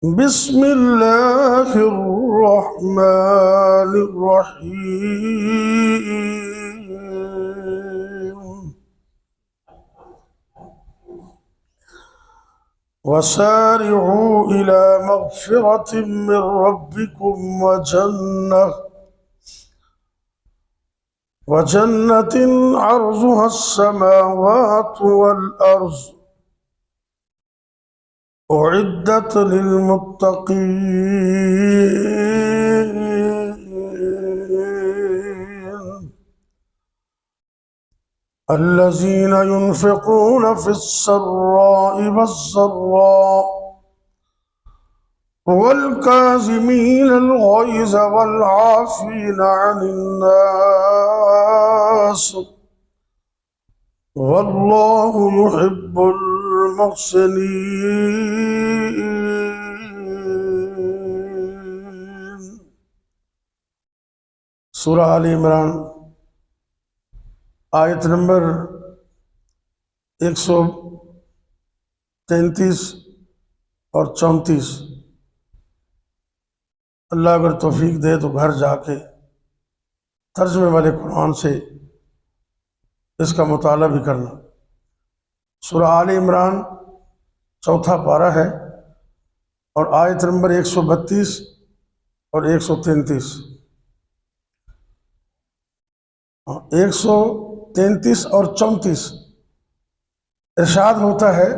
بسم الله الرحمن الرحيم وسارعوا إلى مغفرة من ربكم وجنة عرضها السماوات والأرض أعدت للمتقين الذين ينفقون في السراء والضراء والكاظمين الغيظ والعافين عن الناس والله يحب المحسنين۔ سورہ آل عمران آیت نمبر 133 اور 34۔ اللہ اگر توفیق دے تو گھر جا کے ترجمے والے قرآن سے اس کا مطالعہ بھی کرنا۔ سورہ آل عمران چوتھا پارہ ہے اور آیت نمبر 132 اور 133۔ 133 اور 34 ارشاد ہوتا ہے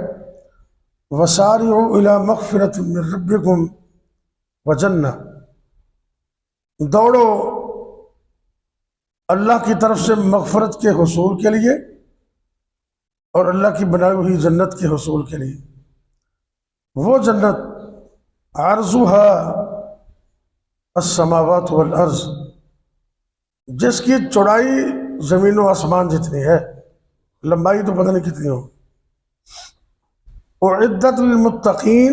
وَسَارِعُوا إِلَى مَغْفِرَةٍ مِّن رَّبِّكُمْ وَجَنَّةٍ، دوڑو اللہ کی طرف سے مغفرت کے حصول کے لیے اور اللہ کی بنائی ہوئی جنت کے حصول کے لیے۔ وہ جنت عرضها السماوات والارض، جس کی چوڑائی زمین و آسمان جتنی ہے، لمبائی تو پتہ نہیں کتنی ہو۔ اعدت للمتقین،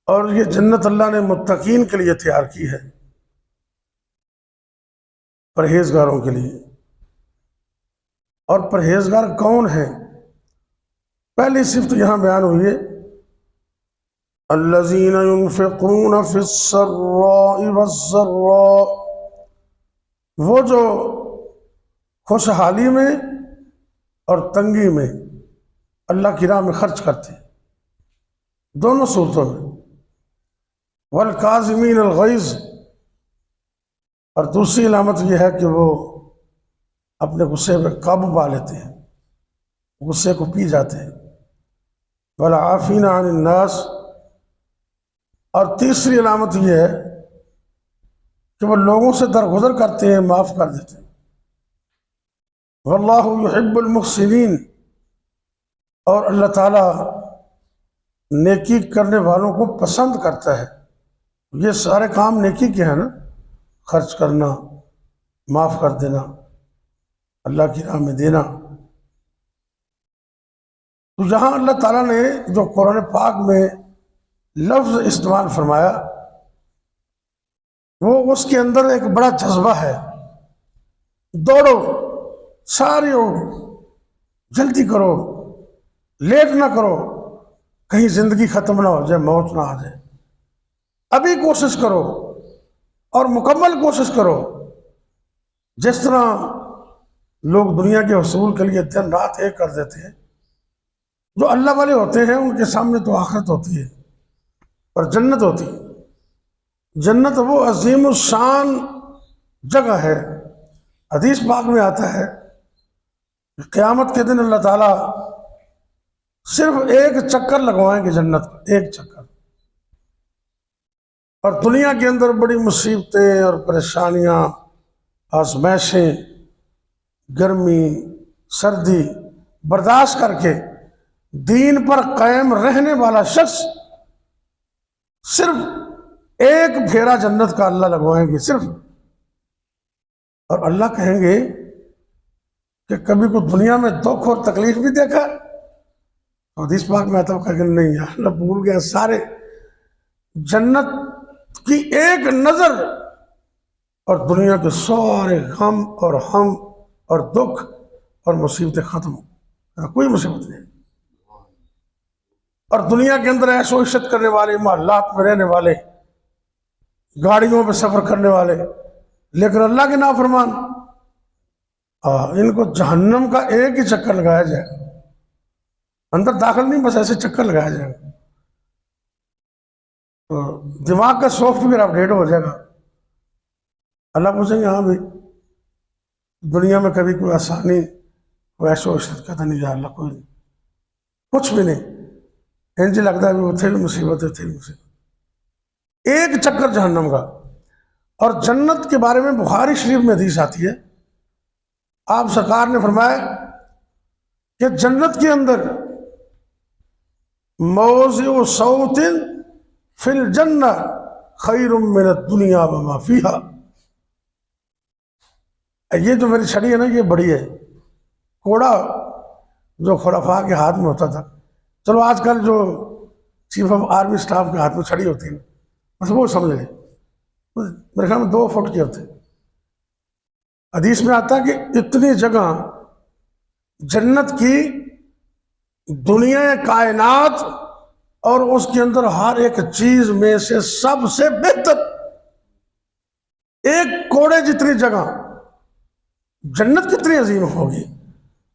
اور یہ جنت اللہ نے متقین کے لیے تیار کی ہے، پرہیزگاروں کے لیے۔ اور پرہیزگار کون ہیں؟ پہلی صفت یہاں بیان ہوئی ہے الذین ينفقون فی السراء والضراء، وہ جو خوشحالی میں اور تنگی میں اللہ کی راہ میں خرچ کرتے ہیں، دونوں صورتوں میں۔ والکاظمین الغیظ، اور دوسری علامت یہ ہے کہ وہ اپنے غصے پہ قابو پا لیتے ہیں، غصے کو پی جاتے ہیں۔ والعافین عن الناس، اور تیسری علامت یہ ہے کہ وہ لوگوں سے درگزر کرتے ہیں، معاف کر دیتے ہیں۔ واللہ یحب المحسنین، اور اللہ تعالیٰ نیکی کرنے والوں کو پسند کرتا ہے۔ یہ سارے کام نیکی کے ہیں نا، خرچ کرنا، معاف کر دینا، اللہ کی راہ میں دینا۔ تو یہاں اللہ تعالیٰ نے جو قرآن پاک میں لفظ استعمال فرمایا، وہ اس کے اندر ایک بڑا جذبہ ہے۔ دوڑو، سارے ہو، جلدی کرو، لیٹ نہ کرو، کہیں زندگی ختم نہ ہو جائے، موت نہ آ جائے۔ ابھی کوشش کرو اور مکمل کوشش کرو۔ جس طرح لوگ دنیا کے حصول کے لیے دن رات ایک کر دیتے ہیں، جو اللہ والے ہوتے ہیں ان کے سامنے تو آخرت ہوتی ہے اور جنت ہوتی ہے۔ جنت وہ عظیم الشان جگہ ہے۔ حدیث پاک میں آتا ہے کہ قیامت کے دن اللہ تعالیٰ صرف ایک چکر لگوائیں گے جنت کا، ایک چکر۔ اور دنیا کے اندر بڑی مصیبتیں اور پریشانیاں، آزمائشیں، گرمی، سردی برداشت کر کے دین پر قائم رہنے والا شخص صرف ایک پھیرا جنت کا اللہ لگوائیں گے، صرف۔ اور اللہ کہیں گے کہ کبھی کوئی دنیا میں دکھ اور تکلیف بھی دیکھا؟ حدیث پاک میں آتا ہے کہ نہیں، اللہ بھول گیا۔ سارے جنت کی ایک نظر اور دنیا کے سارے غم اور ہم اور دکھ اور مصیبتیں ختم ہو، کوئی مصیبت نہیں۔ اور دنیا کے اندر عیش و عشرت کرنے والے، محلات میں رہنے والے، گاڑیوں پہ سفر کرنے والے، لیکن اللہ کے نافرمان، ان کو جہنم کا ایک ہی چکر لگایا جائے گا، اندر داخل نہیں، بس ایسے چکر لگایا جائے گا، تو دماغ کا سافٹ ویئر اپڈیٹ ہو جائے گا۔ اللہ پوچھیں گے ہاں بھائی دنیا میں کبھی کوئی آسانی، کوئی عیش و عشرت کہتا نہیں، یا اللہ کوئی نہیں، کچھ بھی نہیں، انج لگتا ہے بھی اتنے بھی مصیبت ہے، اتنے بھی مصیبت، ایک چکر جہنم کا۔ اور جنت کے بارے میں بخاری شریف میں حدیث آتی ہے، آپ سرکار نے فرمایا کہ جنت کے اندر موضع صوت فی الجنہ خیر من الدنیا وما فیہا۔ یہ جو میری چھڑی ہے نا، یہ بڑی ہے، کوڑا جو خلفاء کے ہاتھ میں ہوتا تھا، چلو آج کل جو چیف آف آرمی اسٹاف کے ہاتھ میں چھڑی ہوتی ہے بس وہ سمجھ لیں، میرے خیال میں 2 فٹ کے ہوتے ہیں۔ حدیث میں آتا ہے کہ اتنی جگہ جنت کی، دنیا کائنات اور اس کے اندر ہر ایک چیز میں سے سب سے بہتر، ایک کوڑے جتنی جگہ جنت کتنی عظیم ہوگی،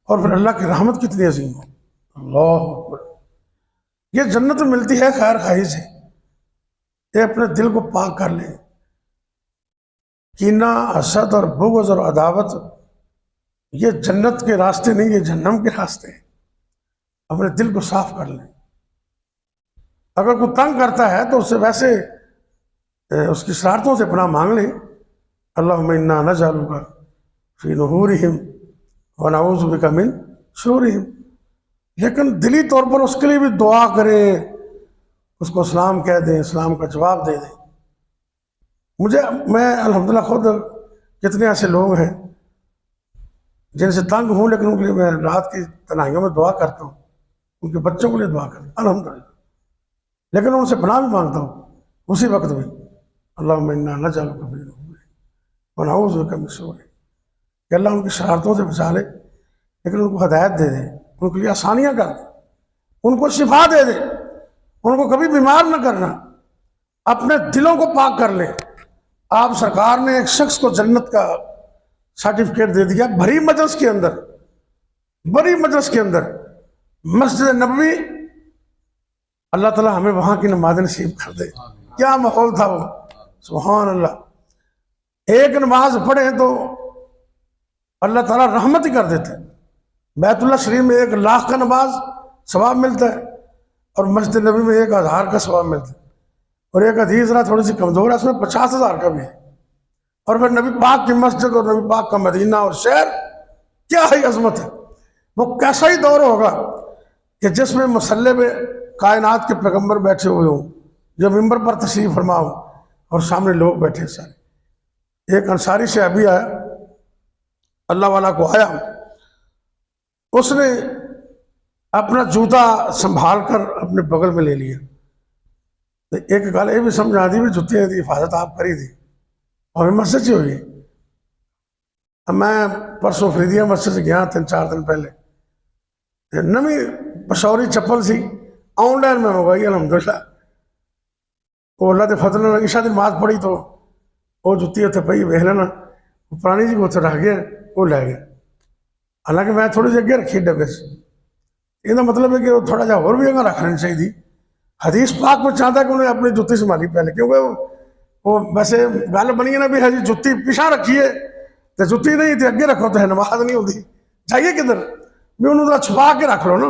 اور پھر اللہ کی رحمت کتنی عظیم ہوگی۔ اللہ اکبر۔ یہ جنت ملتی ہے خیر خواہی سے، یہ اپنے دل کو پاک کر لیں، کینہ، حسد اور بغض اور عداوت یہ جنت کے راستے نہیں، یہ جہنم کے راستے ہیں، اپنے دل کو صاف کر لیں۔ اگر کوئی تنگ کرتا ہے تو اس سے ویسے اس کی شرارتوں سے پناہ مانگ لیں، اللہم انا نجعلک فی نحورہم ونعوذ بک من شرورہم، لیکن دلی طور پر اس کے لیے بھی دعا کریں، اس کو اسلام کہہ دیں، اسلام کا جواب دے دیں۔ میں الحمدللہ خود کتنے ایسے لوگ ہیں جن سے تنگ ہوں، لیکن ان کے لیے میں رات کی تنہائیوں میں دعا کرتا ہوں، ان کے بچوں کے لیے دعا کرتا ہوں الحمدللہ، لیکن ان سے پناہ بھی مانگتا ہوں اسی وقت بھی، اللہم انا نجعلک فی نحورہم ونعوذ بک من شرورہم، کہ اللہ ان کی شرارتوں سے بچا لے، لیکن ان کو ہدایت دے دے، ان کے لیے آسانیاں کر دے، ان کو شفا دے دے، ان کو کبھی بیمار نہ کرنا، اپنے دلوں کو پاک کر لیں۔ آپ سرکار نے ایک شخص کو جنت کا سرٹیفکیٹ دے دیا، بھری مجلس کے اندر، بڑی مجلس کے اندر، مسجد نبوی، اللہ تعالیٰ ہمیں وہاں کی نماز نصیب کر دے۔ کیا ماحول تھا وہ، سبحان اللہ، ایک نماز پڑھیں تو اللہ تعالیٰ رحمت ہی کر دیتے ہیں۔ بیت اللہ شریف میں 1,00,000 کا نماز ثواب ملتا ہے، اور مسجد نبی میں 1,000 کا ثواب ملتا ہے، اور ایک حدیث ذرا تھوڑی سی کمزور ہے، اس میں 50,000 کا بھی ہے۔ اور پھر نبی پاک کی مسجد اور نبی پاک کا مدینہ اور شہر، کیا ہی عظمت ہے۔ وہ کیسا ہی دور ہوگا کہ جس میں مصلی پہ کائنات کے پیغمبر بیٹھے ہوئے ہوں، جو ممبر پر تشریف فرما ہو، اور سامنے لوگ بیٹھے سارے۔ ایک انصاری صحابی آیا، اللہ والا کو آیا، اس نے اپنا جوتا سنبھال کر اپنے بغل میں لے لیا، ایک گل یہ بھی سمجھا دی بھی جوتیاں دی حفاظت آپ کری دی، اور مسجد سے ہوئی۔ میں پرسوں فریدیہ مسجد سے گیا 3-4 دن پہلے، نمی پشوری چپل سی، آن لائن میں منگوائی الحمدللہ، وہ اللہ کے فضل نال عشاء دی نماز پڑھی تو وہ جتی اتنے پئی ویکھ لینا، پرانی جی کو اتنے رکھ گیا، وہ لے گیا، حالانکہ میں تھوڑی جی اگے رکھی ڈبے سے۔ یہ مطلب ہے کہ وہ تھوڑا جہا اور بھی اگاں رکھ لینی چاہیے۔ حدیث پاک میں چاہتا ہے کہ انہیں اپنی جتی سنبھالی پہلے، کیونکہ وہ ویسے گل بنی ہے نا بھی جی جتی پیچھا رکھیے تو جتی نہیں، تو اگے رکھو تو نماز نہیں ہوتی، چاہیے کدھر بھی انہوں ذرا چھپا کے رکھ لو نا۔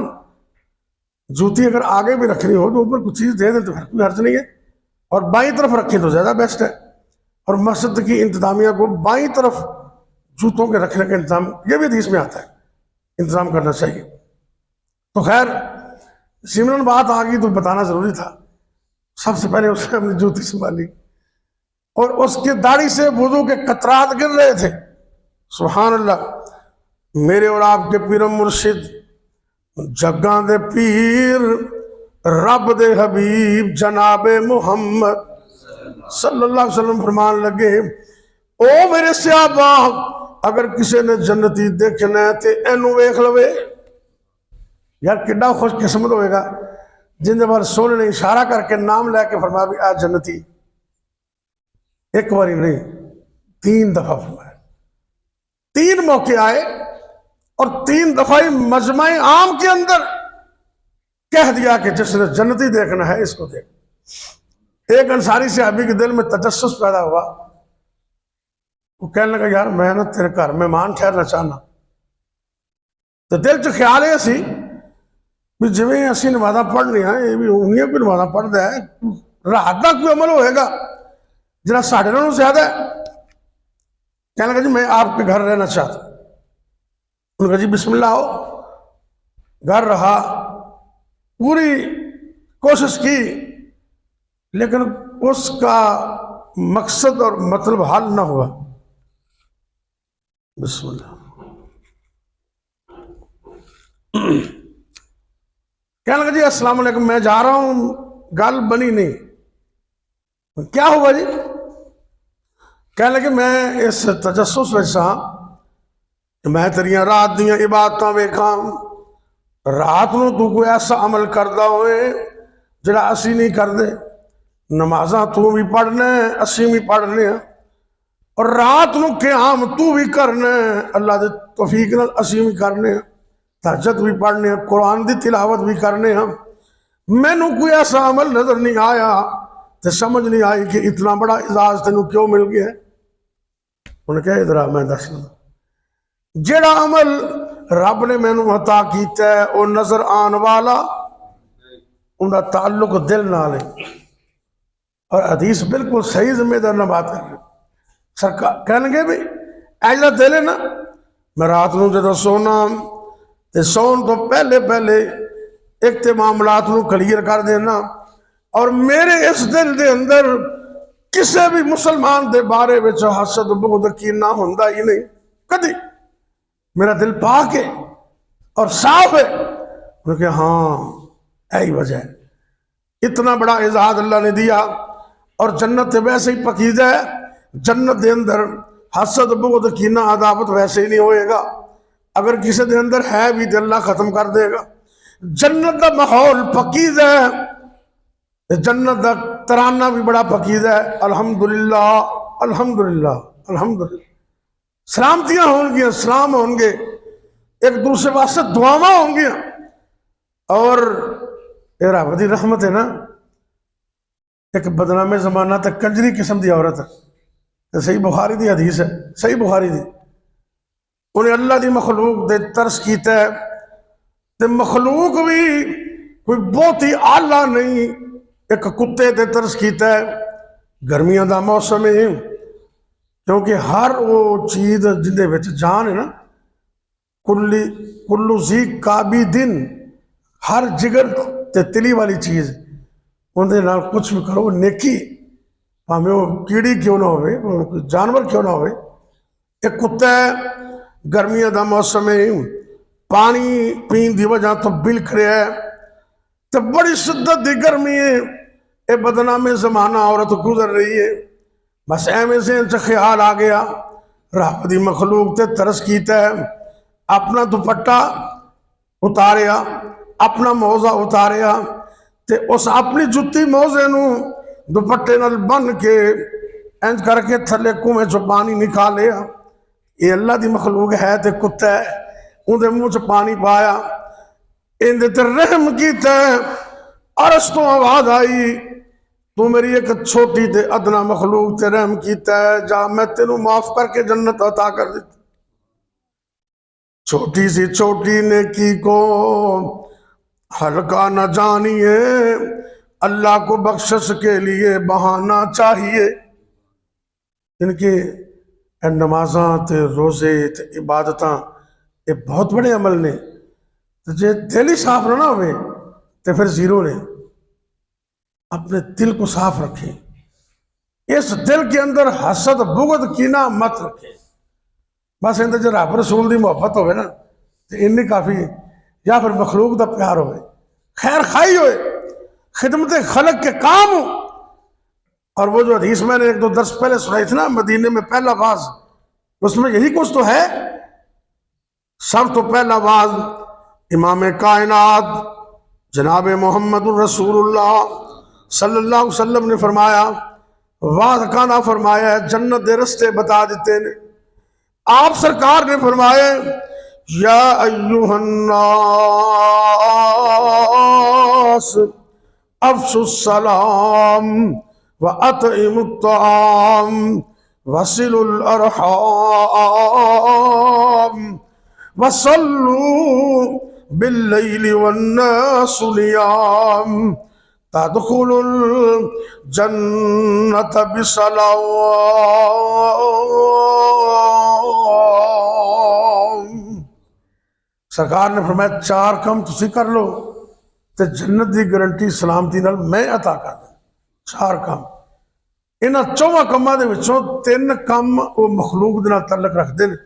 جوتی اگر آگے بھی رکھنی ہو تو اوپر کچھ چیز دے دیں تو پھر کوئی حرج نہیں ہے، اور بائیں طرف رکھیں تو زیادہ بیسٹ ہے۔ اور مسجد کی انتظامیہ کو بائیں طرف جوتوں کے رکھنے کا انتظام، یہ بھی حدیث میں آتا ہے، انتظام کرنا چاہیے۔ تو خیر سمرن بات آ گئی تو بتانا ضروری تھا۔ سب سے پہلے اس نے اپنی جوتی سنبھالی، اور اس کی داڑھی سے وضو کے قطرات گر رہے تھے، سبحان اللہ۔ میرے اور آپ کے پیرم مرشد جگاں دے پیر رب دے حبیب جناب محمد صلی اللہ علیہ وسلم فرمان لگے، او میرے صحابہ، اگر کسی نے جنتی دیکھنا ہے تے اینو ویکھ لوے۔ یار کڈا خوش قسمت ہوئے گا جن پر سونے نے اشارہ کر کے نام لے کے فرمایا بھی آ جنتی، ایک باری نہیں 3 دفعہ فرمایا، 3 موقع آئے اور 3 دفعہ مجمع عام کے اندر کہہ دیا کہ جس نے جنتی دیکھنا ہے اس کو دیکھ۔ ایک انصاری صحابی کے دل میں تجسس پیدا ہوا، وہ کہنے لگا یار میں نا تیرے گھر مہمان ٹھہرنا چاہنا، تو دل چ خیال ہے سی بھی جویں اسی نمازاں پڑھنیاں یہ بھی انہیاں کوئی نمازاں پڑھدا ہے، رات دا کوئی عمل ہوئے گا جڑا ساڈے نالوں زیادہ ہے۔ کہنے لگا جی میں آپ کے گھر رہنا چاہتا ہوں۔ انہوں نے کہا جی بسم اللہ آؤ۔ گھر رہا، پوری کوشش کی، لیکن اس کا مقصد اور مطلب حل نہ ہوا۔ بسم اللہ۔ کہنے لگا جی السلام علیکم میں جا رہا ہوں، گل بنی نہیں، کیا ہوا جی؟ کہنے لگے میں اس تجسس میں سا کہ میں تیریاں رات دیاں عبادتاں ویکھاں، رات نو تو کوئی ایسا عمل کردا ہوئے جڑا اسی نہیں کردے، نمازاں تو بھی پڑھنے اسی بھی پڑھنے، اور رات نو قیام تو بھی کرنے اللہ دے توفیق نال اسی بھی کرنے، تہجد بھی پڑھنے، قرآن دی تلاوت بھی کرنے ہم۔ میں نو کوئی ایسا عمل نظر نہیں آیا تو سمجھ نہیں آئی کہ اتنا بڑا اعزاز تینوں کیوں مل گیا ہے۔ انہوں نے کہا ادھر میں دس جیڑا عمل رب نے میں نو عطا کیتا ہے وہ نظر آن والا ان کا تعلق دل نال ہے، اور حدیث بالکل صحیح ذمہ دار نہ بات کر رہے سرکار کہنے گے بھی ایجا دل ہے نا، میں رات نو جدو سونا تے سون تو پہلے ایک تے معاملات نو کلیئر کر دینا، اور میرے اس دل دے اندر کسے بھی مسلمان دے بارے وچ حسد بغض کینہ ہوندا ہی نہیں کدی، میرا دل پاک ہے اور صاف ہے۔ کیونکہ ہاں یہی وجہ ہے، اتنا بڑا اعزاز اللہ نے دیا، اور جنت ویسے ہی پکیزہ ہے، جنت دے اندر حسد بغض کینہ عداوت ویسے ہی نہیں ہوئے گا، اگر کسی دے اندر ہے بھی تو اللہ ختم کر دے گا۔ جنت دا ماحول پکیزہ ہے، جنت دا ترانہ بھی بڑا پکیزہ ہے، الحمدللہ الحمدللہ الحمدللہ، سلامتیاں ہوں گی، سلام ہوں گے، ایک دوسرے واسطے دعاواں ہوں گی۔ اور یہ رب دی رحمت ہے نا، ایک بدنام زمانہ تک کنجری قسم دی عورت ہے، صحیح بخاری دی حدیث ہے، صحیح بخاری دی، انہیں اللہ دی مخلوق دے ترس کیتا ہے، تے مخلوق بھی کوئی بہت ہی اعلیٰ نہیں، ایک کتے تے ترس کیتا ہے، گرمیاں دا موسم ہے، کیونکہ ہر وہ چیز جندے وچ جان ہے نا، کلو زی کابی دن، ہر جگر تے تلی والی چیز اندھے نال کچھ بھی کرو نیکی، ہمیں وہ کیڑی کیوں نہ ہوئے، وہ جانور کیوں نہ ہوئے۔ ایک کتا ہے، گرمیاں دا موسم ہے، پانی پین دی وجہ تو بلکھ رہا ہے، تو بڑی شدت دی گرمی ہے، اے بدنام زمانہ عورت گزر رہی ہے، بس ایویں سے ان سے خیال آ گیا، رب دی مخلوق تے ترس کیتا ہے، اپنا دوپٹہ اتاریا، اپنا موزہ اتاریا، تے اس اپنی جتی موزے نو دوپٹے نال بن کے انج کر کے تھلے کنویں چوں پانی نکالیا۔ یہ اللہ دی مخلوق ہے تے کتا ہے، اندھے منہ چ پانی پایا، اندھے تے رحم کیتا ہے، عرش تو آواز آئی تو میری ایک چھوٹی تے ادنا مخلوق تے رحم کیتا ہے، جا میں تینوں معاف کر کے جنت عطا کر دیتا۔ چھوٹی سی چھوٹی نیکی کو ہلکا نہ جانیے، اللہ کو بخشش کے لیے بہانہ چاہیے۔ ان کے نمازاں تے روزے تے عبادتاں یہ بہت بڑے عمل نے، جے دل ہی صاف نہ ہوئے تو پھر زیرو نے۔ اپنے دل کو صاف رکھیں، اس دل کے اندر حسد بغض کینہ مت رکھیں، بس اندر جو رب رسول دی محبت ہوئے نا تو انی کافی ہے، یا پھر مخلوق دا پیار ہوئے، خیر خائی ہوئے، خدمت خلق کے کام ہو۔ اور وہ جو حدیث میں نے ایک دو درس پہلے سنائی تھی نا، مدینے میں پہلا واز، اس میں یہی کچھ تو ہے، سب تو پہلا واز امام کائنات جناب محمد الرسول اللہ صلی اللہ علیہ وسلم نے فرمایا، وعدہ کانا فرمایا ہے، جنت دے رستے بتا دیتے نے۔ آپ سرکار نے فرمایا، یا ایوہ الناس افشوا السلام وَأَطْعِمُوا الطَّعَامَ وَصِلُوا الْأَرْحَامَ وَصَلُّوا بِاللَّيْلِ وَالنَّاسُ نِيَامٌ تَدْخُلُوا الْجَنَّةَ بِسَلَامٍ۔ سرکار نے فرمایا 4 کم تسی کر لو تے جنت دی گارنٹی سلامتی نال میں عطا کر دوں۔ 4 کم، انہاں 4 کماں دے وچوں 3 کم وہ مخلوق دے نال تعلق رکھتے ہیں،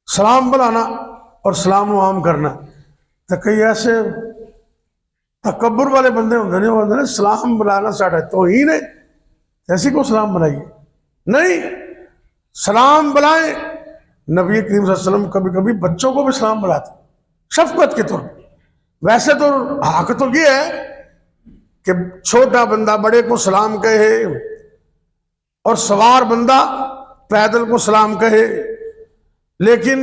سلام بلانا اور سلام و عام کرنا۔ تو کئی ایسے تکبر والے بندے ہوندے نے، وہ ہوندے نے سلام بلانا ساڈا توہین ہے، ایسی کو سلام بلائیے نہیں، سلام بلائیں۔ نبی کریم صلی اللہ علیہ وسلم کبھی کبھی بچوں کو بھی سلام بلاتے شفقت کے طور پر۔ ویسے تو حق تو یہ ہے کہ چھوٹا بندہ بڑے کو سلام کہے اور سوار بندہ پیدل کو سلام کہے، لیکن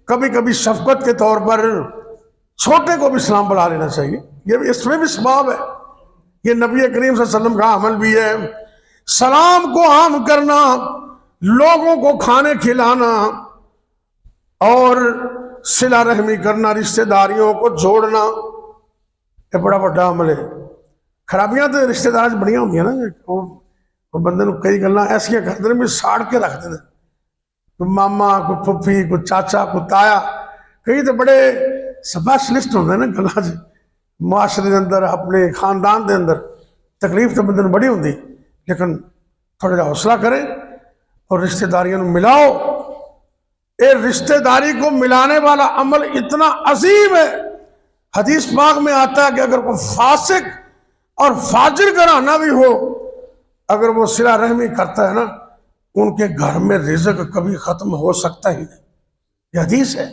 کبھی کبھی شفقت کے طور پر چھوٹے کو بھی سلام بلا لینا چاہیے، یہ بھی اس میں بھی ثواب ہے۔ یہ نبی کریم صلی اللہ علیہ وسلم کا عمل بھی ہے۔ سلام کو عام کرنا، لوگوں کو کھانے کھلانا اور صلہ رحمی کرنا، رشتہ داریوں کو جوڑنا، یہ بڑا بڑا عمل ہے۔ خرابیاں تو رشتہ دار بڑیاں ہوندی ہیں نا، وہ بندے نو کئی گلاں ایسیاں کردے نے بھی ساڑ کے رکھتے ہیں، کوئی ماما، کوئی پھپھی، کوئی چاچا، کوئی تایا، کئی تو بڑے سپیشلسٹ ہوندے ہیں نا گلاں چ، معاشرے دے اندر، اپنے خاندان دے اندر تکلیف تو بندے نو بڑی ہوندی، لیکن تھوڑا جا حوصلہ کرے اور رشتہ داریاں نو ملاؤ۔ اے رشتہ داری کو ملانے والا عمل اتنا عظیم ہے، حدیث پاک میں آتا ہے کہ اگر کوئی فاسق اور فاجر گھرانہ بھی ہو، اگر وہ صلہ رحمی کرتا ہے نا، ان کے گھر میں رزق کبھی ختم ہو سکتا ہی نہیں، یہ حدیث ہے۔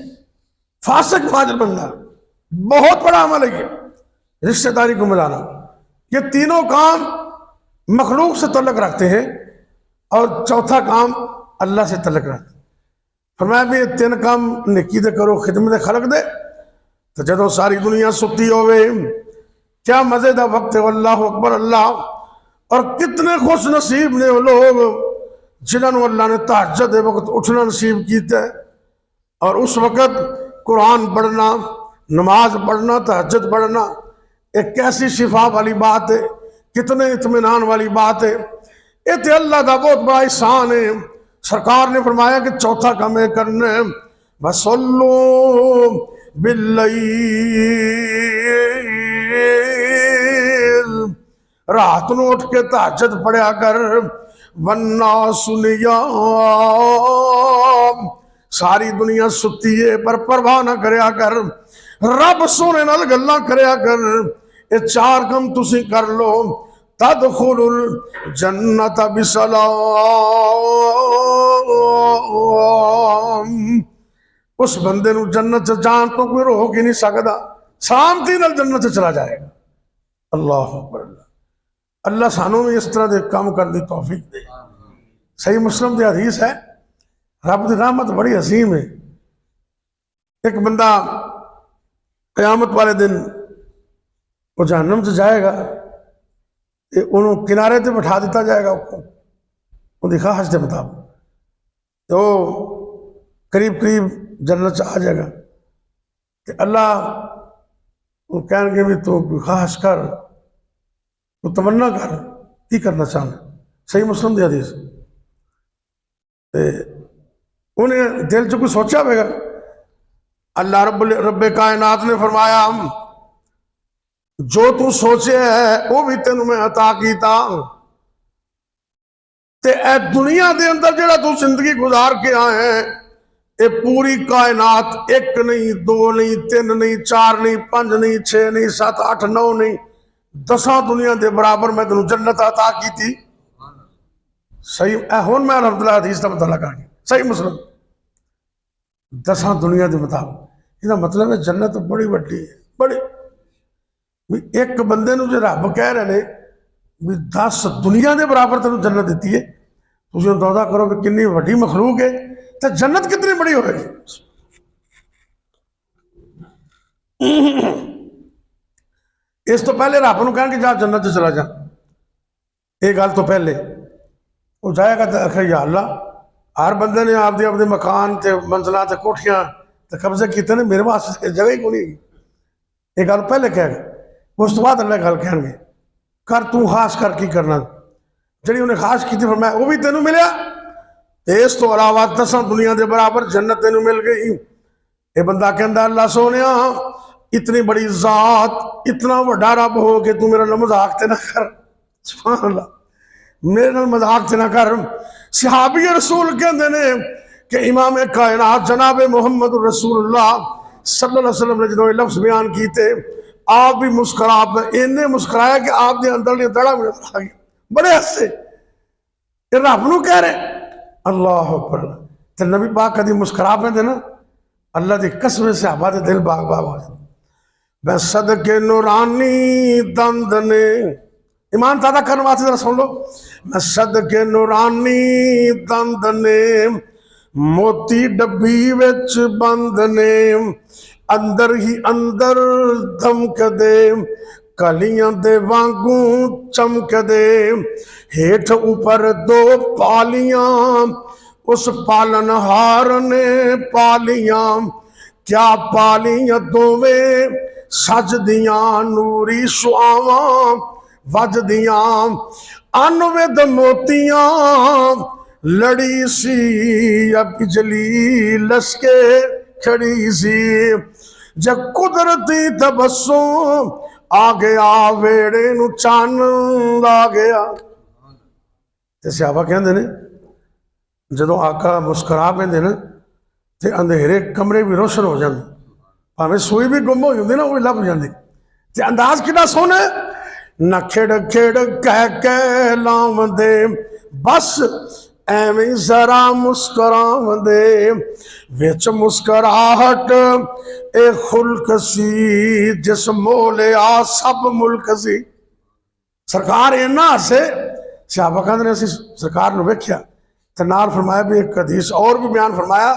فاسق فاجر بندہ بہت بڑا عمل ہے یہ، رشتہ داری کو ملانا۔ یہ تینوں کام مخلوق سے تعلق رکھتے ہیں، اور چوتھا کام اللہ سے تعلق رکھتے ہیں۔ فرمایا بھی یہ 3 کام نیکی دے کرو، خدمت خلق دے، تو جدو ساری دنیا ستی ہوئے، کیا مزے دا وقت ہے، واللہ اکبر اللہ۔ اور کتنے خوش نصیب نے وہ لوگ جنہوں اللہ نے تہجد وقت اٹھنا نصیب کیتا ہے، اور اس وقت قرآن پڑھنا، نماز پڑھنا، تہجد پڑھنا ایک کیسی شفا والی بات ہے، کتنے اطمینان والی بات ہے۔ یہ تو اللہ دا بہت بڑا احسان ہے۔ سرکار نے فرمایا کہ چوتھا کام ہے کرنا ہے، وَصَلُّوا بِاللَّيْلِ، رات نو اٹھ کے تہجد پڑھیا کر، وَالنَّاسُ نِيَامٌ، ساری دنیا ستی ہے پر پرواہ نہ کریا کر، رب سونے نال گلاں کریا کر۔ یہ 4 کم تسی کر لو، تدخل الجنت بسلام، اس بندے نو جنت سے جان تو کوئی روک ہی نہیں سکتا، سلامتی نال جنت سے چلا جائے گا۔ اللہ اکبر، اللہ سانوں میں اس طرح دے کام کرنے دی توفیق دے۔ صحیح مسلم دی حدیث ہے، رب دی رحمت بڑی عظیم ہے۔ ایک بندہ قیامت والے دن وہ جہنم سے جائے گا، انہوں کنارے تے بٹھا دیتا جائے گا، ان کی خواہش کے مطابق، تو قریب قریب جنت سے آ جائے گا، کہ اللہ وہ کہیں گے بھی تو خواہش کر، تو تمنا کر، کی کرنا چاہنا۔ صحیح مسلم دی حدیث۔ انہیں دل سے کچھ سوچا ہوئے گا، اللہ رب کائنات نے فرمایا جو تو سوچے ہے وہ بھی تینوں میں عطا کیتا، تے اے دنیا دے اندر جڑا تو زندگی گزار کے آئے ہیں، اے پوری کائنات 1 نہیں 2 نہیں 3 نہیں 4 نہیں 5 نہیں 6 نہیں 7 8 9 نہیں 10 دنیا دے برابر میں تینوں جنت عطا کی تھی۔ صحیح ہون میں الحمدللہ حدیث کا مطالعہ کر گیا، صحیح مسلم 10 دنیا دے مطابق۔ یہ مطلب ہے جنت بڑی بڑی ہے، بڑی بھی ایک بندے نو جو رب کہہ رہے ہیں بھی 10 دنیا دے برابر تینوں جنت دیتی ہے، تسی اندازہ کرو کہ کنی وڈی مخلوق ہے تو جنت کتنی بڑی ہوئے گی۔ اس تو پہلے رب نو کہن کہ جا جنت چلا جا، یہ گل تو پہلے وہ جائے گا تو آخر یا اللہ ہر بندے نے آپ اپنے مکان تے منزلاں تے کوٹھیاں تے قبضے کیتے نے، میرے واسطے جگہ ہی کوئی نہیں، یہ گل پہلے کہہ گئے۔ اس تو بعد اللہ گل کہن گے کر تو خاص کر کی کرنا، جڑی انہیں خاص کی تھی فرمایا وہ بھی تینوں ملیا، اس تو علاوہ 10 دنیا دے برابر جنت تینوں مل گئی۔ یہ بندہ کہندا اللہ سونیا اتنی بڑی ذات، اتنا وڈا رب ہو کہ تو میرا مذاق تے نہ کر، سبحان اللہ، میرے نال مذاق تے نہ کر۔ صحابی رسول کہندے نے کہ امام کائنات جناب محمد رسول اللہ صلی اللہ علیہ وسلم نے جدوں یہ لفظ بیان کیتے آپ بھی مسکرا پہ، انہیں مسکرایا کہ آپ دے اندر نے دڑا میں نظر آ گیا، بڑے ہنسے، یہ رب نو کہہ رہے اللہ اکبر۔ تو نبی پاک کدی مسکرا پہ دے نا اللہ دی قسم سے صحابہ دے دل باغ باغ ہو جائے۔ میں صدقے نورانی دند نے، ایمان تازہ کرنے واسطے ذرا سن لو، میں صدقے نورانی دند نے موتی ڈبی وچ بند نے اندر ہی اندر دھمک دے کلیاں دے وانگوں چمک دے ہیٹھ اوپر 2 پالیاں اس پالن ہار نے پالیاں کیا پالیاں دوویں سج دیاں نوری شعاواں وج دیاں انوید موتیاں لڑی سی یا بجلی لسکے کھڑی سی جب قدرتی تبسم آ گیا ویڑے نو چان لا گیا۔ صحابہ کہندے نے جدوں آقا مسکرا پیندے نا تے اندھیرے کمرے بھی روشن ہو جاندے، پاویں سوئی بھی گم ہو جاندی نا وہ لب جاندی، تے انداز کتنا سونا نہ کھڑ کھڑ کہہ لاوندے بس ایویں ذرا مسکراوندے وچ مسکراہٹ اے خلق سی جس مولیا سب ملک سی۔ سرکار اینا سے صحابہ کہندے نے اسی سرکار نو ویکھیا تے نال فرمایا بھی ایک حدیث اور بھی بیان فرمایا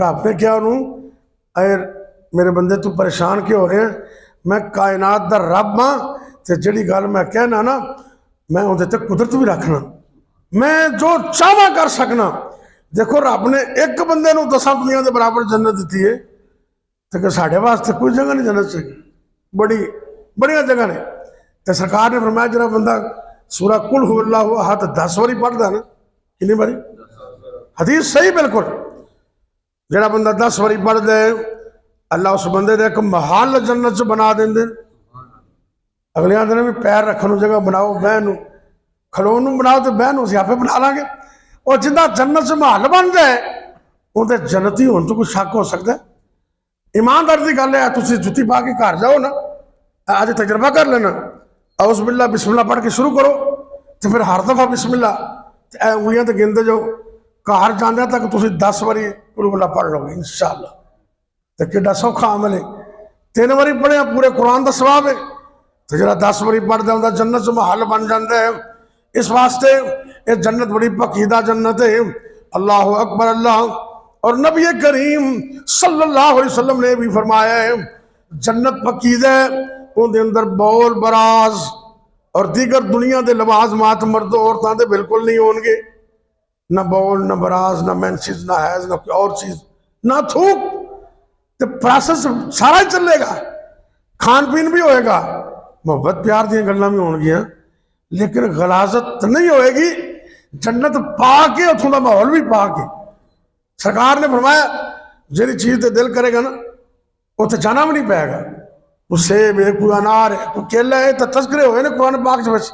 رب نے کیا انہوں اے میرے بندے تو پریشان کیوں ہو رہے ہیں، میں کائنات دا رب ہاں تے جڑی گل میں کہنا نا میں اندے تے قدرت بھی رکھنا، میں جو چاہواں کر سکنا۔ دیکھو رب نے ایک بندے نو 10 دنیا دے برابر جنت دیتی ہے تو کہ ساڑھے واسطے کوئی جگہ نہیں جنت سے، بڑی جگہ نے۔ تو سرکار نے فرمایا جنہا بندہ سورہ قل هو اللہ احد 10 باری پڑھ دا نا، کتنی باری؟ حدیث صحیح بالکل، جنہا بندہ 10 باری پڑھ دے اللہ اس بندے دے ایک محال جنت سے بنا دیں دے۔ اگلے آدھے بھی پیر رکھنو جگہ بناؤ بہنو کھلونو بناؤ تو بہنو سے آپ بنا لیں گے، اور جنہ جنت سے محل بن جائے ان دے جنتی ہون تو کوئی شک ہو سکتا ہے۔ ایماندار دی گل ہے تسی جتی پا کے گھر جاؤ نا آج تجربہ کر لینا، اعوذ باللہ بسم اللہ پڑھ کے شروع کرو تو پھر ہر دفعہ بسم اللہ اے انگلیاں تے گندے جو گھر جاندے تک تسی 10 باری قل اللہ پڑھ لو گے انشاءاللہ، تو کیڑا سوکھا عمل ہے۔ 3 باری پڑھے پورے قرآن دا ثواب ہے، تو جڑا 10 باری پڑھ دے ہوندا جنت سے محل بن جاندا ہے۔ اس واسطے یہ جنت بڑی پکیدہ جنت ہے، اللہ اکبر اللہ۔ اور نبی کریم صلی اللہ علیہ وسلم نے بھی فرمایا ہے جنت پکیدہ ہے، ان دے اندر بول براز اور دیگر دنیا دے لوازمات مرد و عورتاں دے بالکل نہیں ہون گے، نہ بول نہ براز نہ مینسز نہ حیض نہ کوئی اور چیز نہ تھوک، تو پروسیس سارا ہی چلے گا، کھان پین بھی ہوئے گا، محبت پیار دیا گلاں بھی ہون گیا، لیکن غلاظت نہیں ہوئے گی، جنت پاک ہے اتھوں دا ماحول بھی پاک ہے۔ سرکار نے فرمایا جیڑی چیز تے دل کرے گا نا وہ تے جانا بھی نہیں پائے گا، کوئی سیب ہے کوئی انار ہے کوئی کیلا ہے، تو تذکرے ہوئے نا قرآن پاک سے بچ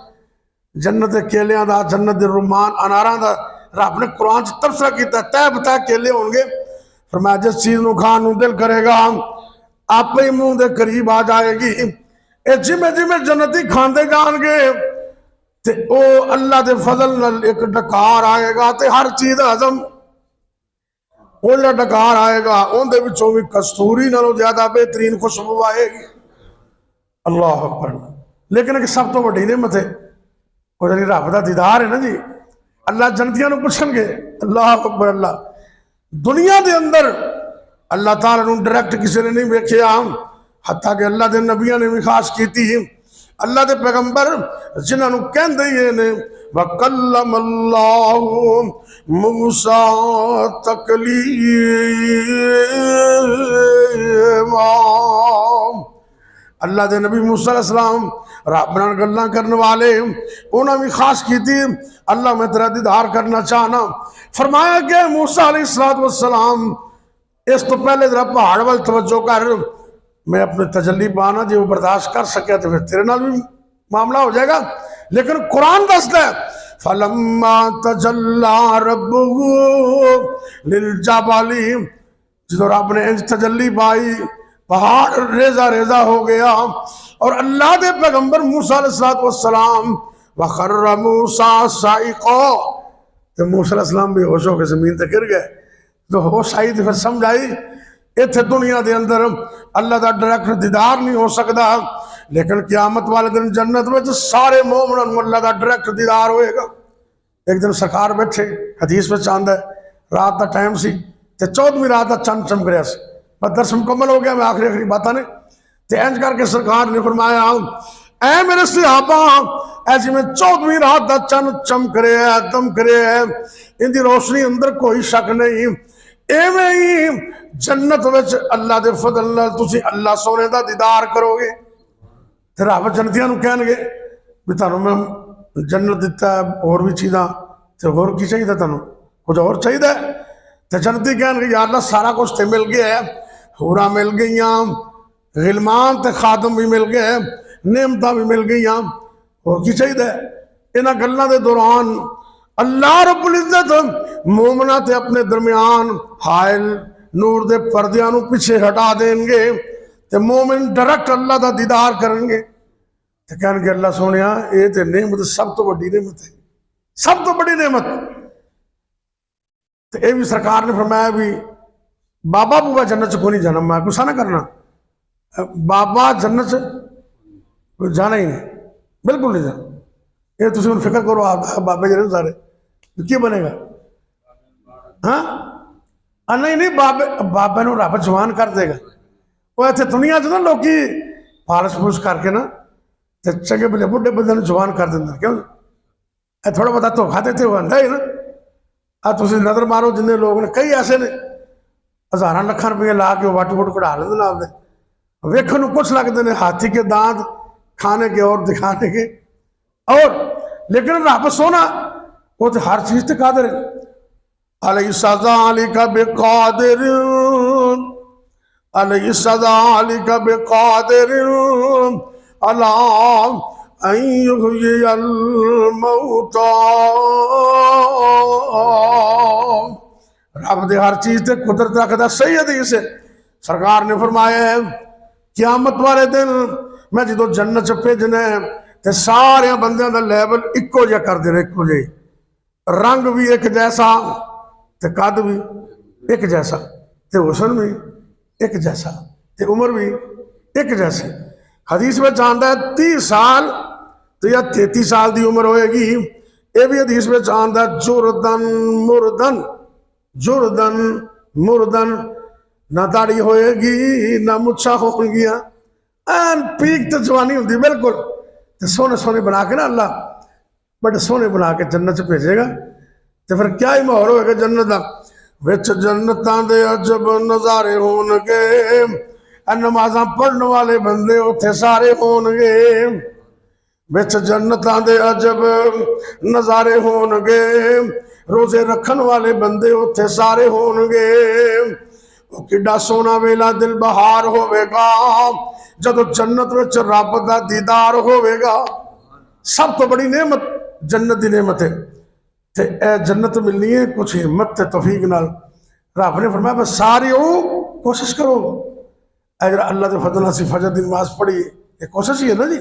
جنت کیلیاں دا جنت دے رمان اناراں دا رب نے قرآن سے تبصرہ کیتا ہے تہ بتہ کیلے ہوں گے، فرمایا جس چیز نو کھان نو دل کرے گا آپ ہی منہ دے قریب آ جائے گی، اے جمے جنتی کھاندے جان گے تے او اللہ دے فضل نال ایک ڈکار آئے گا تے ہر چیز ہضم وہ جا ڈکار آئے گا ان دے وچوں بھی کستوری نالوں زیادہ بہترین خوشبو آئے گی۔ اللہ اکبر. لیکن ایک سب تو وڈی نعمت ہے وہ جی رب کا دیدار ہے نا جی. اللہ جنتیاں نو پوچھن گے اللہ اکبر اللہ. دنیا دے اندر اللہ تعالیٰ نو ڈائریکٹ کسی نے نہیں ویکھیا، حتیٰ کہ اللہ دے نبیاں نے بھی خاص کیتی. اللہ دے پیغمبر جنہاں نو کہندے ہی نے وَكَلَّمَ اللَّهُ مُوسَىٰ تَكْلِيمًا. اللہ دے نبی موسیٰ علیہ السلام رب نال گلاں کرنے والے انہاں بھی خاص کیتی اللہ میں تیرا دیدار کرنا چاہنا. فرمایا کہ موسیٰ علیہ السلام اس تو پہلے ذرا پہاڑ وال توجہ کر، میں اپنے تجلی پانا جی وہ برداشت کر سکیا تو پھر تیرے نال بھی معاملہ ہو جائے گا. لیکن قرآن دستا ہے فَلَمَّا تَجَلَّى رَبُّهُ لِلْجَبَلِ، جدو رب نے انج تجلی پائی پہاڑ ریزہ ریزہ ہو گیا اور اللہ دے پیغمبر موسیٰ علیہ السلام وَخَرَّ مُوسَىٰ صَعِقًا، تو موسیٰ علیہ السلام بھی ہوش ہو کے زمین تے گر گئے. تو ہوش آئی تو پھر سمجھ آئی اتھے دنیا دے اندر اللہ دا ڈائریکٹ دیدار نہیں ہو سکتا، لیکن قیامت والے دن جنت میں سارے مومنوں اللہ دا ڈائریکٹ دیدار ہوئے گا. ایک دن سرکار بیٹھے حدیث میں چاند ہے رات دا ٹائم سی تے 14ویں رات دا چند چمک رہا سی. بس درس مکمل ہو گیا، میں آخری باتاں نے تے انج کر کے سرکار نے فرمایا اے میرے صحابہ ایسی میں 14ویں رات دا چند چمک رہا ہے دمک رہا ہے، ان دی روشنی اندر کوئی شک نہیں. ایویں ہی جنت وچ اللہ دے فضل نال تسی اللہ سونے دا دیدار کرو گے. تے رب جنتیاں نو کہن گے بھی تانوں میں جنت دیتا ہے اور بھی چیزاں تے اور کی چاہیے تانوں کچھ اور چاہیے. تے جنتی کہن گے یا اللہ سارا کچھ تے مل گیا ہے، حوراں مل گئیاں، غلمان تے خادم بھی مل گئے، نعمتاں بھی مل گئیاں، اور کی چاہیے. انہاں گلاں دے دوران اللہ رب العزت مومنہ تے اپنے درمیان حائل نور دے پردیاں نو پیچھے ہٹا دیں گے تے مومن ڈائریکٹ اللہ دا دیدار کریں گے. تے کہن گے اللہ سونیا اے تے نعمت سب تو بڑی نعمت ہے، سب تو بڑی نعمت. تے اے بھی سرکار نے فرمایا بھی بابا بوبا جنت کو نہیں جانا، میں گسا نہ کرنا، بابا جنت جانا ہی نہیں، بالکل نہیں جانا. یہ تسی ان فکر کرو آپ بابے جانے سارے کی بنے گا؟ ہاں نہیں بابے نو رب جوان کر دے گا. وہ اتنے دنیا چ نا لوکی پالش پولش کر کے نا چنگے بلے بڑھے بندے جوان کر دیں. کیوں تھوڑا بہت دھوکھا دیتے ہو آتا ہی نا. تسی نظر مارو جن لوگ نے کئی ایسے نے ہزار لکھاں روپیے لا کے وٹ وٹ کڑا لیں آپ نے، ویکھن کچھ لگتے ہیں ہاتھی کے دانت کھانے کے اور دکھانے کے اور، لیکن رب سونا وہ تو ہر چیز تے قادر ہے. علیہ ذالک بقادر علیہ ذالک بقادر علی ان یحیی الموتی. رب دے ہر چیز تے قدرت رکھدا. صحیح حدیث ہے سرکار نے فرمایا ہے قیامت والے دن میں جدو جنت چ بھیجنا ہے تے سارے بندیاں دا لیول اکو جہا کر دینا، اکو جہی، رنگ بھی ایک جیسا تے قد بھی ایک جیسا تے حسن بھی ایک جیسا تے عمر بھی ایک جیسے. حدیث میں چاہتا ہے 30 سال تو یا 33 سال دی عمر ہوئے گی. یہ بھی حدیث میں چاہتا ہے جردن مردن جردن مردن، نہ داڑھی ہوئے گی نہ مچھا ہو گیا، پیک تو جوانی ہوتی بالکل. سونے سونے بنا کے نا اللہ بڑے سونے بنا کے جنت سے بھیجے گا. تو پھر کیا ہی ماحول ہوئے گا جنت کا. وچ جنتاں دے عجب نظارے ہون گے، نمازاں پڑھنے والے بندے اتھے سارے ہون گے. وچ جنتاں دے عجب نظارے ہون گے، روزے رکھن والے بندے اتھے سارے ہون گے. وہ کڈا سونا ویلا دل بہار ہوئے گا جدو جنت وچ رب دا دیدار ہوئے گا. سب تو بڑی نعمت جنت دی نعمت ہے. تے اے جنت ملنی ہے کچھ ہمت تے توفیق نال. رب نے فرمایا بس ساری کوشش کرو. اگر اللہ دے فضل سے فجر دی نماز پڑھی یہ کوشش ہی ہے نا جی.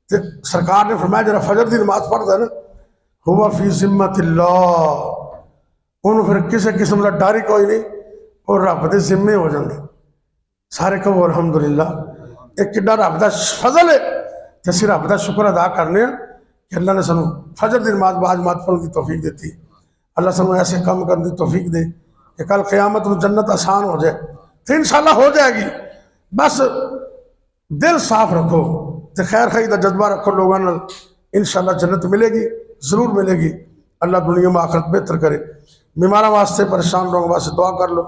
تے سرکار نے فرمایا جرا فجر دی نماز پڑھتا ہے نا ہوا فی ذمت اللہ، انہوں پھر کسی قسم کا ڈر ہی کوئی نہیں اور رب دے ذمے ہو جاندے. سارے کہو الحمدللہ. ایک کڈا رب دا فضل ہے کہ اسی رب دا شکر ادا کرنے ہیں کہ اللہ نے سنو فجر دی نماز باج مات پڑھنے کی توفیق دیتی. اللہ سنو ایسے کام کرنے کی توفیق دے کہ کل قیامت میں جنت آسان ہو جائے. تو انشاءاللہ ہو جائے گی. بس دل صاف رکھو تو خیر خی دا جذبہ رکھو لوگوں نے، انشاءاللہ جنت ملے گی، ضرور ملے گی. اللہ دنیا میں آخرت بہتر کرے. بیماروں واسطے پریشان لوگوں واسطے دعا کر لو،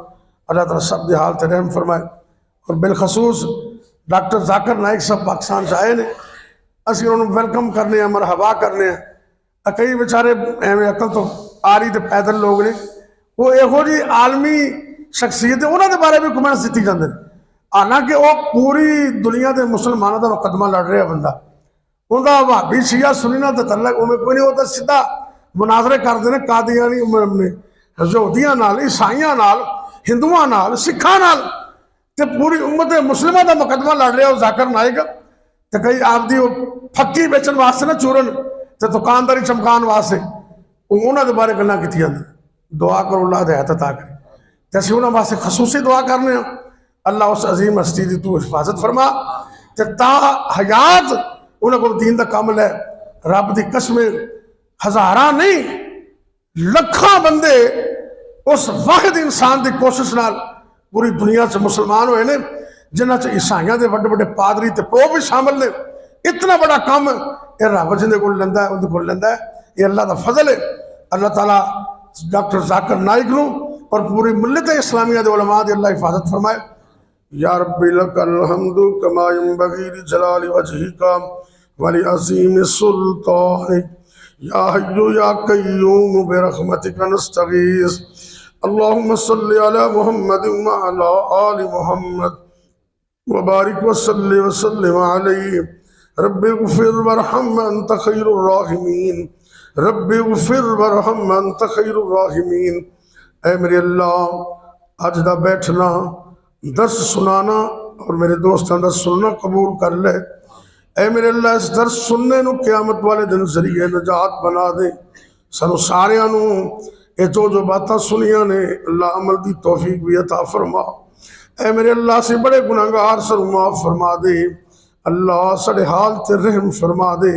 اللہ تعالیٰ سب دی حالت رحم فرمائے. اور بالخصوص ڈاکٹر ذاکر نائک صاحب پاکستان سے آئے نے، اسی انہوں نے ویلکم کرنے ہیں، مرحبا کرنے ہیں. کئی بیچارے ایویں عقل تو آ رہی تے پیدل لوگ نے، وہ یہو جی عالمی شخصیت ہے، انہوں نے بارے بھی کمنٹس دیتی جاندے ہیں. حالانکہ وہ پوری دنیا کے مسلمانوں کا مقدمہ لڑ رہا بندہ، انہوں کا بھابی شیعہ سنی نہ تعلق انہیں کوئی نہیں ہوتا. سیدھا مناظرے کرتے ہیں قادیانی یہودیاں نال، عیسائیاں نال، ہندوؤں نال، سکھاں نال، تے پوری امت مسلمہ کا مقدمہ لڑ رہا. ذاکر نائک تے کئی آپ دی پھکی بیچن واسطے نہ چورن تے دکانداری چمکان واسطے انہوں نے بارے گلاں کیتیاں نے. دعا کرو اللہ ہدایت عطا کرے. تے اسی انہاں واسطے خصوصی دعا کرنے ہیں اللہ اس عظیم ہستی دی تو حفاظت فرما تے تا حیات انہاں کو دین دا کامل ہے. رب دی قسم ہزاراں نہیں لکھاں بندے اس واحد انسان دی کوشش نال پوری دنیا سے مسلمان ہوئے نے، جنہاں سے عیسائیاں دے بڑے بڑے پادری تے پو بھی شامل نے. اتنا بڑا کام یہ رب جن کو لینا ہے، ان کو لینا ہے، یہ اللہ دا فضل ہے. اللہ تعالیٰ ڈاکٹر ذاکر نائک نو اور پوری ملت اسلامیہ دے علماء دی اللہ حفاظت فرمائے. یا رب لک الحمد کما ینبغی لجلال وجہک ولعظیم سلطانک یا حی یا قیوم برحمتک نستغیث. اللہم صلی علی محمد وعلی آل محمد وبارک وصلی وسلم علیہ. رب اغفر ورحم انت خیر الراحمین. رب اغفر ورحم انت خیر الراحمین. اے میرے اللہ، آج دا بیٹھنا، درس سنانا اور میرے دوستان دا سننا قبول کر لے. اے میرے اللہ اس درس سننے نو قیامت والے دن ذریعے نجات بنا دے. سانو ساریاں نو اے جو باتاں سنیاں نے اللہ عمل دی توفیق بھی عطا فرما. اے میرے اللہ سے بڑے گناہگار سر معاف فرما دے. اللہ سڑے حال تے رحم فرما دے.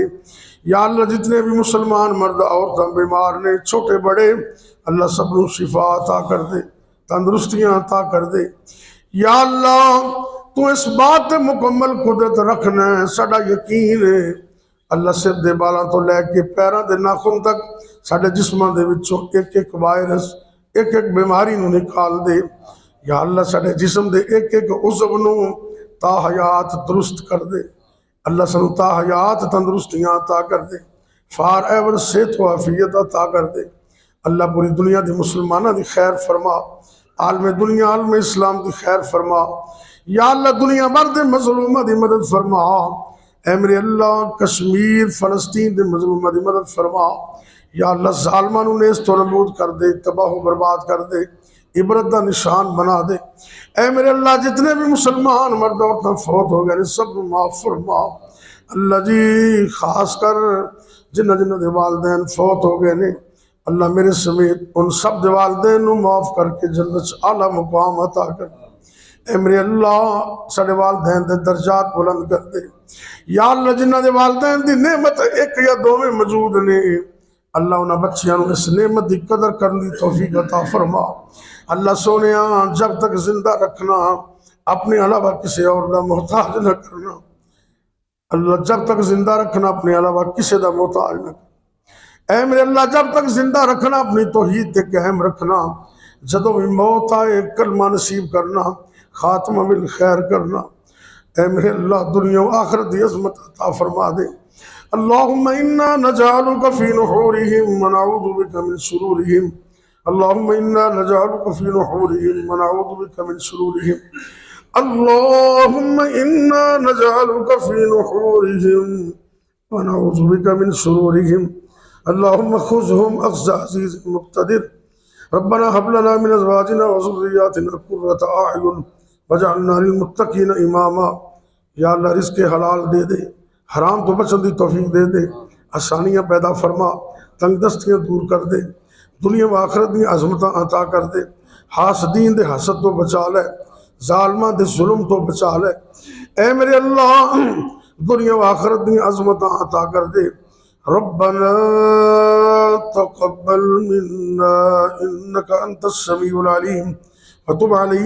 یا اللہ جتنے بھی مسلمان مرد عورتاں بیمار نے چھوٹے بڑے، اللہ سب نو شفا عطا کر دے، تندرستیاں عطا کر دے. یا اللہ تو اس بات مکمل قدرت رکھنا ہے، ساڈا یقین ہے. اللہ سر دے بالاں تو لے کے پیراں دے ناخن تک ساڈے جسماں دے وچوں ایک ایک وائرس، ایک ایک بیماری نو نکال دے. یا اللہ ساڈے جسم دے ایک ایک عضو نو تا حیات درست کر دے. اللہ سنو تا حیات تندرستیاں عطا کر دے، فار ایور صحت و عافیت عطا کر دے. اللہ پوری دنیا دی مسلمانہ دی خیر فرما، عالم دنیا عالم اسلام دی خیر فرما. یا اللہ دنیا بھر دے مظلومہ دی مدد فرما. اے میرے اللہ کشمیر فلسطین دے مظلومہ دی مدد فرما. یا اللہ ظالمانو نیست و نابود کر دے، تباہ و برباد کر دے، عبرت دا نشان بنا دے. اے میرے اللہ جتنے بھی مسلمان مرد عورتاں فوت ہو گئے سب معاف فرما. اللہ جی خاص کر جنہ جنہ دے والدین فوت ہو گئے نے، اللہ میرے سمیت ان سب دے والدین نو معاف کر کے جنت اعلیٰ مقام عطا کر. اے میرے اللہ سارے والدین دے درجات بلند کر دے. یا اللہ جنہ دے والدین دی نعمت ایک یا دو میں موجود نے، اللہ انہاں بچیاں نو اس نعمت دی قدر کرنے دی توفیق عطا فرما. اللہ سونیاں جب تک زندہ رکھنا، اپنے علاوہ کسی اور دا محتاج نہ کرنا. اللہ جب تک زندہ رکھنا، اپنے علاوہ کسی دا محتاج نہ کرنا. اے میرے اللہ جب تک زندہ رکھنا، اپنی توحید تے قائم رکھنا. جدوں بھی موت آئے کلمہ نصیب کرنا، خاتمہ بالخیر کرنا. اے میرے اللہ دنیا و آخرت دی عظمت عطا فرما دے. اللہم انا نجعلک فی نحورہم ونعوذ بک من شرورہم. اللہم انا نجعلک فی نحورہم ونعوذ بک من شرورہم. اللہم انا نجعلک فی نحورہم ونعوذ بک من شرورہم. اللہم خذہم اخذ عزیز مقتدر. ربنا حب لنا من ازواجنا وذریاتنا قرۃ اعین وجعلنا للمتقین اماما. یا اللہ رزق حلال دے دے، حرام تو بچن دی توفیق دے دے، آسانیاں پیدا فرما، تنگ دستیاں دور کر دے، دنیا و آخرت دی عظمتاں عطا کر دے. حاسدین دے حسد تو بچا لے، ظالماں دے ظلم تو بچا لے. اے میرے اللہ دنیا و آخرت میں عظمت عطا کر دے. ربنا تقبل منا انك انت السميع العليم وتب علينا